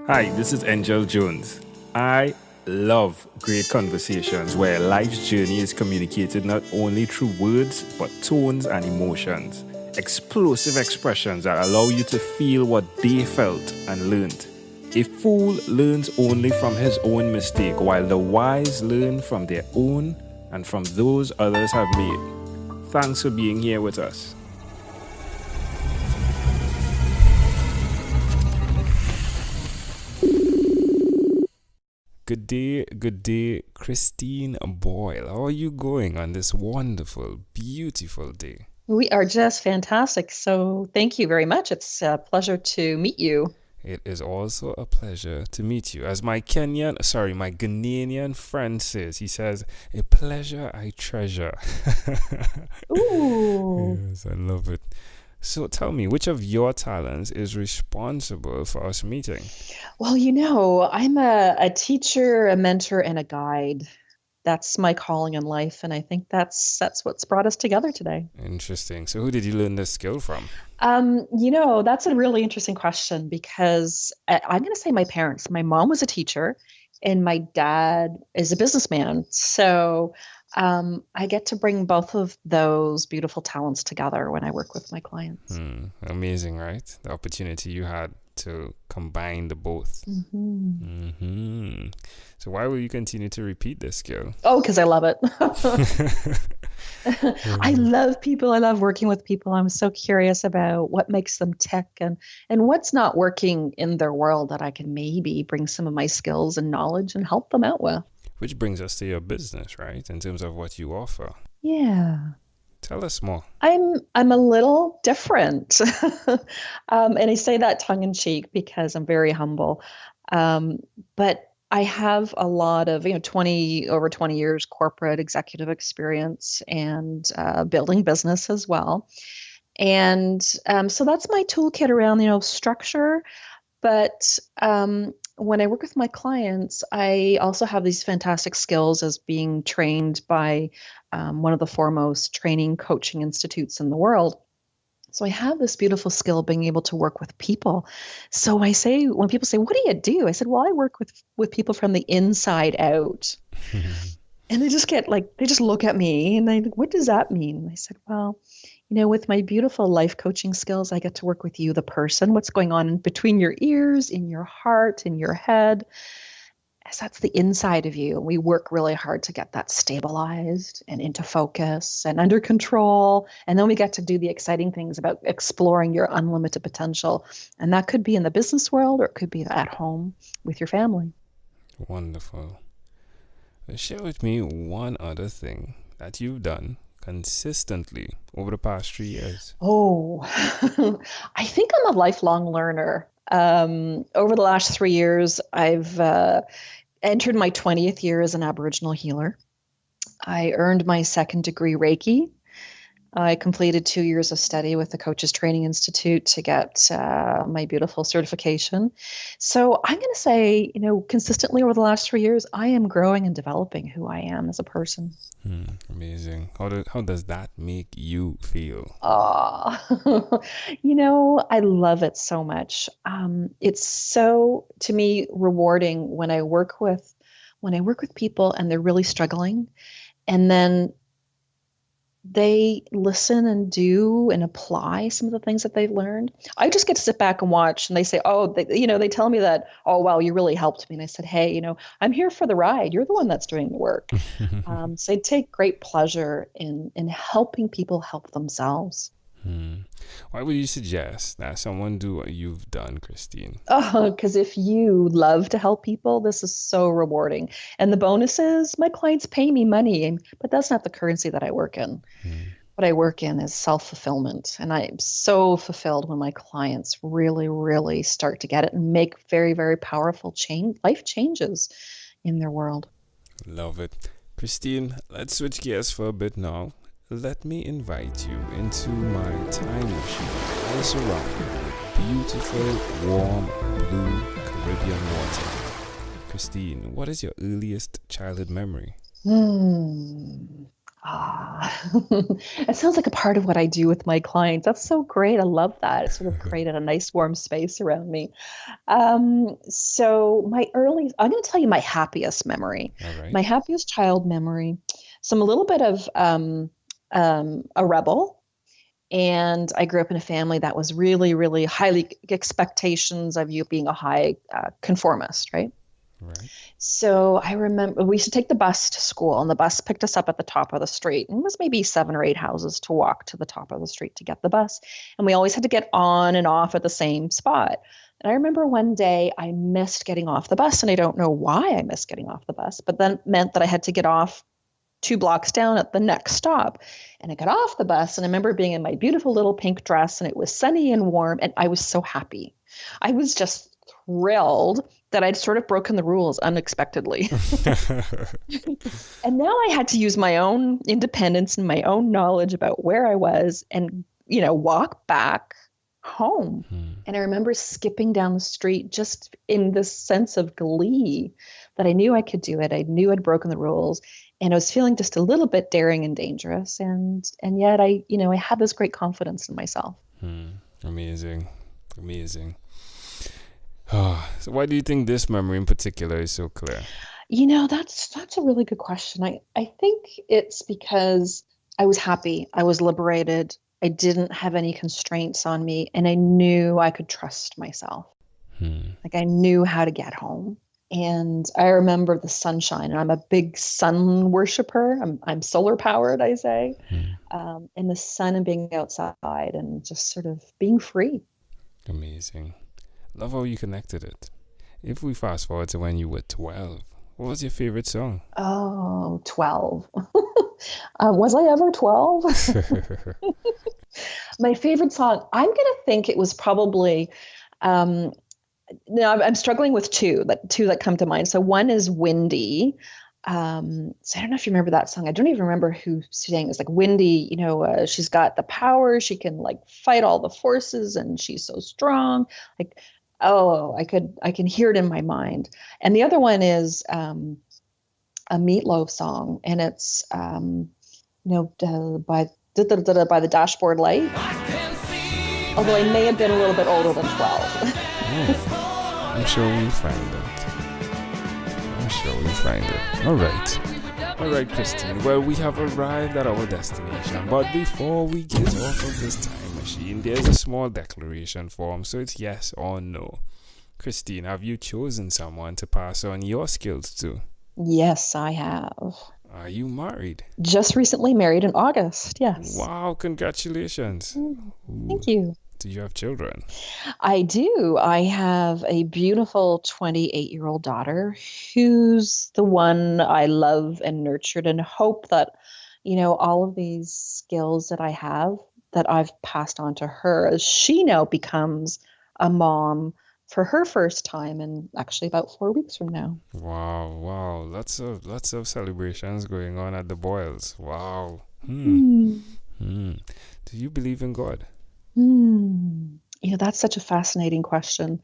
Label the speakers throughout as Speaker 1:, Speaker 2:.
Speaker 1: Hi, this is Angel Jones. I love great conversations where life's journey is communicated not only through words, but tones and emotions. Explosive expressions that allow you to feel what they felt and learned. A fool learns only from his own mistake, while the wise learn from their own and from those others have made. Thanks for being here with us. Good day, Christine Boyle. How are you going on this wonderful, beautiful day?
Speaker 2: We are just fantastic. So thank you very much. It's a pleasure to meet you.
Speaker 1: It is also a pleasure to meet you. As my Ghanaian friend says, he says, a pleasure I treasure.
Speaker 2: Ooh.
Speaker 1: Yes, I love it. So tell me, which of your talents is responsible for us meeting?
Speaker 2: Well, I'm a teacher, a mentor, and a guide. That's my calling in life, and I think that's what's brought us together today.
Speaker 1: Interesting. So who did you learn this skill from?
Speaker 2: That's a really interesting question because I'm going to say my parents. My mom was a teacher, and my dad is a businessman. So I get to bring both of those beautiful talents together when I work with my clients.
Speaker 1: Amazing, right? The opportunity you had to combine the both. So why will you continue to repeat this skill?
Speaker 2: Oh, because I love it. I love people. I love working with people. I'm so curious about what makes them tick and what's not working in their world that I can maybe bring some of my skills and knowledge and help them out with.
Speaker 1: Which brings us to your business, right? In terms of what you offer.
Speaker 2: Yeah.
Speaker 1: Tell us more.
Speaker 2: I'm a little different. And I say that tongue in cheek because I'm very humble. But I have a lot of, 20 years corporate executive experience and building business as well. And so that's my toolkit around, structure. But when I work with my clients, I also have these fantastic skills as being trained by one of the foremost training coaching institutes in the world. So I have this beautiful skill of being able to work with people. So when people say, "What do you do?" I said, "Well, I work with people from the inside out." And they just look at me and "What does that mean?" And I said, "Well, with my beautiful life coaching skills, I get to work with you, the person, what's going on in between your ears, in your heart, in your head. As that's the inside of you. We work really hard to get that stabilized and into focus and under control. And then we get to do the exciting things about exploring your unlimited potential. And that could be in the business world or it could be at home with your family."
Speaker 1: Wonderful. Share with me one other thing that you've done consistently over the past 3 years.
Speaker 2: Oh, I think I'm a lifelong learner. Over the last 3 years, I've entered my 20th year as an Aboriginal healer. I earned my second degree Reiki. I completed 2 years of study with the Coaches Training Institute to get my beautiful certification. So I'm going to say, consistently over the last 3 years, I am growing and developing who I am as a person.
Speaker 1: Amazing. How does that make you feel?
Speaker 2: I love it so much. It's so, to me, rewarding when I work with people and they're really struggling, and then they listen and do and apply some of the things that they've learned. I just get to sit back and watch, and they say, they tell me that, "Oh, wow, you really helped me." And I said, "Hey, I'm here for the ride. You're the one that's doing the work." So I take great pleasure in helping people help themselves.
Speaker 1: Why would you suggest that someone do what you've done, Christine?
Speaker 2: Oh, because if you love to help people, this is so rewarding. And the bonus is my clients pay me money, but that's not the currency that I work in. What I work in is self-fulfillment. And I'm so fulfilled when my clients really, really start to get it and make very, very powerful life changes in their world.
Speaker 1: Love it. Christine, let's switch gears for a bit now. Let me invite you into my time machine. I surrounded with beautiful, warm, blue Caribbean water. Christine, what is your earliest childhood memory?
Speaker 2: It sounds like a part of what I do with my clients. That's so great. I love that. It sort of created a nice warm space around me. So I'm going to tell you my happiest memory,
Speaker 1: All right.
Speaker 2: my happiest child memory. So I'm a little bit of a rebel. And I grew up in a family that was really, really highly expectations of you being a high conformist, right?
Speaker 1: Right.
Speaker 2: So I remember we used to take the bus to school, and the bus picked us up at the top of the street. And it was maybe 7 or 8 houses to walk to the top of the street to get the bus. And we always had to get on and off at the same spot. And I remember one day I missed getting off the bus, and I don't know why I missed getting off the bus, but then meant that I had to get off 2 blocks down at the next stop. And I got off the bus, and I remember being in my beautiful little pink dress, and it was sunny and warm, and I was so happy. I was just thrilled that I'd sort of broken the rules unexpectedly. And now I had to use my own independence and my own knowledge about where I was and, walk back home. And I remember skipping down the street just in this sense of glee that I knew I could do it. I knew I'd broken the rules, and I was feeling just a little bit daring and dangerous. And yet I had this great confidence in myself.
Speaker 1: Amazing. Amazing. Oh, so why do you think this memory in particular is so clear?
Speaker 2: That's a really good question. I think it's because I was happy. I was liberated. I didn't have any constraints on me, and I knew I could trust myself. Like I knew how to get home. And I remember the sunshine, and I'm a big sun worshiper. I'm solar powered, I say. And the sun and being outside and just sort of being free.
Speaker 1: Amazing. Love how you connected it. If we fast forward to when you were 12, what was your favorite song?
Speaker 2: Oh, 12. Was I ever 12? My favorite song, I'm going to think it was probably, no, I'm struggling with two that come to mind. So one is Windy. So I don't know if you remember that song. I don't even remember who sang. It's like Windy, she's got the power. She can like fight all the forces, and she's so strong. Like, oh, I can hear it in my mind. And the other one is a Meatloaf song, and it's by the Dashboard Light. Although I may have been a little bit older than 12.
Speaker 1: I'm sure we'll find it. All right, Christine. Well, we have arrived at our destination, but before we get off of this time machine, there's a small declaration form, so it's yes or no. Christine, have you chosen someone to pass on your skills to?
Speaker 2: Yes, I have.
Speaker 1: Are you married?
Speaker 2: Just recently married in August, yes.
Speaker 1: Wow, congratulations.
Speaker 2: Thank you.
Speaker 1: Do you have children?
Speaker 2: I do. I have a beautiful 28-year-old daughter who's the one I love and nurtured, and hope that, all of these skills that I have, that I've passed on to her as she now becomes a mom for her first time in actually about 4 weeks from now.
Speaker 1: Wow. Lots of celebrations going on at the Boyles. Wow. Do you believe in God?
Speaker 2: That's such a fascinating question.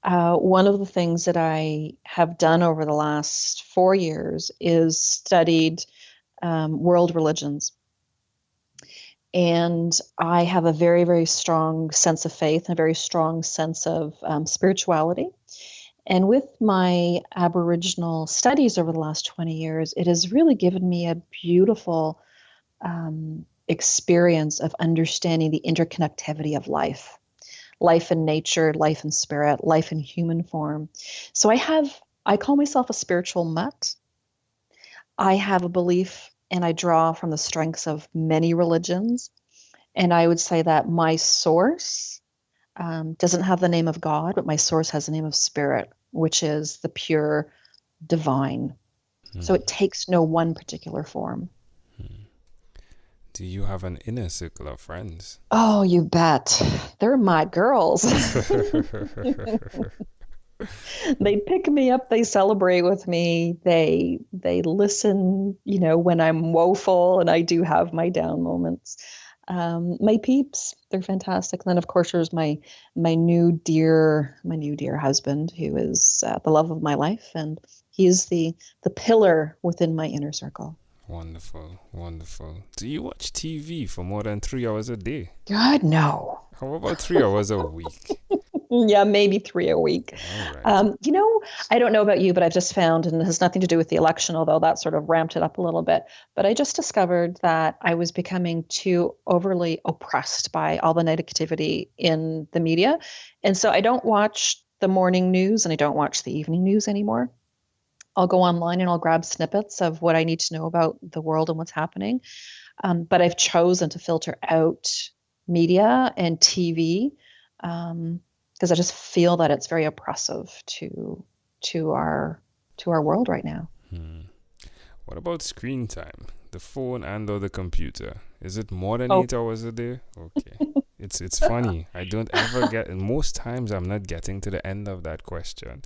Speaker 2: One of the things that I have done over the last 4 years is studied world religions. And I have a very, very strong sense of faith and a very strong sense of spirituality. And with my Aboriginal studies over the last 20 years, it has really given me a beautiful experience of understanding the interconnectivity of life in nature, life in spirit, life in human form. So I call myself a spiritual mutt. I have a belief, and I draw from the strengths of many religions. And I would say that my source doesn't have the name of God, but my source has the name of spirit, which is the pure divine. So it takes no one particular form.
Speaker 1: Do you have an inner circle of friends?
Speaker 2: Oh, you bet. They're my girls. They pick me up, they celebrate with me, they listen, when I'm woeful, and I do have my down moments. My peeps, they're fantastic. And then of course there's my new dear husband, who is the love of my life, and he is the pillar within my inner circle.
Speaker 1: Wonderful, wonderful. Do you watch TV for more than 3 hours a day?
Speaker 2: God, no.
Speaker 1: How about 3 hours a week?
Speaker 2: Yeah, maybe 3 a week.
Speaker 1: All right.
Speaker 2: I don't know about you, but I've just found, and it has nothing to do with the election, although that sort of ramped it up a little bit. But I just discovered that I was becoming too overly oppressed by all the negativity in the media. And so I don't watch the morning news and I don't watch the evening news anymore. I'll go online and I'll grab snippets of what I need to know about the world and what's happening. But I've chosen to filter out media and TV. Because I just feel that it's very oppressive to our world right now.
Speaker 1: What about screen time? The phone and or the computer? Is it more than 8 hours a day? Okay. It's funny. I don't ever get, and most times I'm not getting to the end of that question.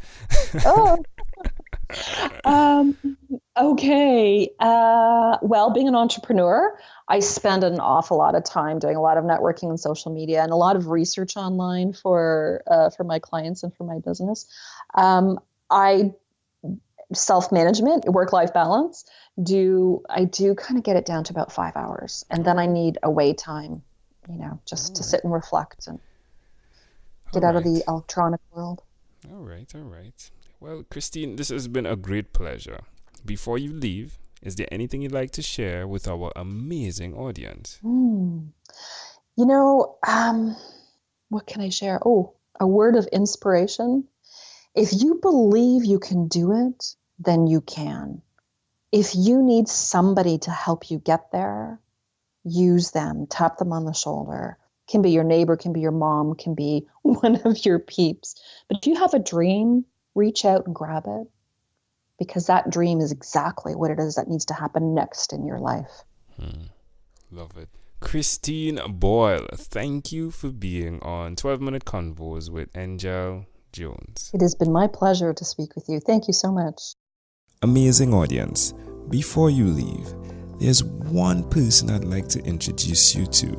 Speaker 2: Okay. Well, being an entrepreneur, I spend an awful lot of time doing a lot of networking and social media and a lot of research online for my clients and for my business. I self-management, work-life balance. I do kind of get it down to about 5 hours, and then I need away time, just to sit and reflect and get out of the electronic world.
Speaker 1: All right. Well, Christine, this has been a great pleasure. Before you leave, is there anything you'd like to share with our amazing audience?
Speaker 2: What can I share? Oh, a word of inspiration. If you believe you can do it, then you can. If you need somebody to help you get there, use them, tap them on the shoulder. Can be your neighbor, can be your mom, can be one of your peeps. But if you have a dream, reach out and grab it, because that dream is exactly what it is that needs to happen next in your life.
Speaker 1: Love it. Christine Boyle, thank you for being on 12-Minute Convos with Angel Jones.
Speaker 2: It has been my pleasure to speak with you. Thank you so much.
Speaker 1: Amazing audience, before you leave, there's one person I'd like to introduce you to,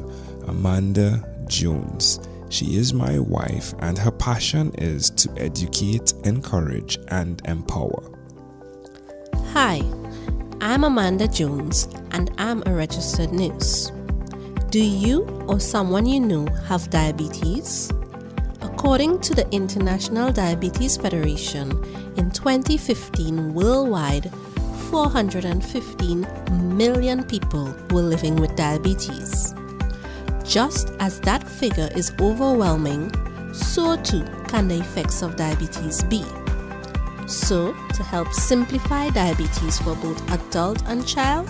Speaker 1: Amanda Jones. She is my wife, and her passion is to educate, encourage, and empower.
Speaker 3: Hi, I'm Amanda Jones, and I'm a registered nurse. Do you or someone you know have diabetes? According to the International Diabetes Federation, in 2015 worldwide, 415 million people were living with diabetes. Just as that figure is overwhelming, so too can the effects of diabetes be. So, to help simplify diabetes for both adult and child,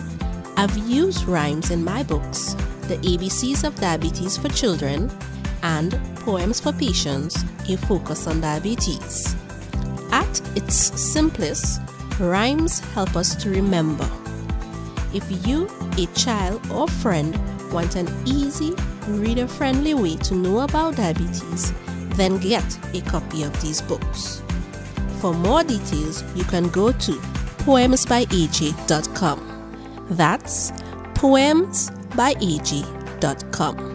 Speaker 3: I've used rhymes in my books, The ABCs of Diabetes for Children and Poems for Patients, A Focus on Diabetes. At its simplest, rhymes help us to remember. If you, a child or friend, want an easy, reader-friendly way to know about diabetes, then get a copy of these books. For more details, you can go to poemsbyaj.com. That's poemsbyaj.com.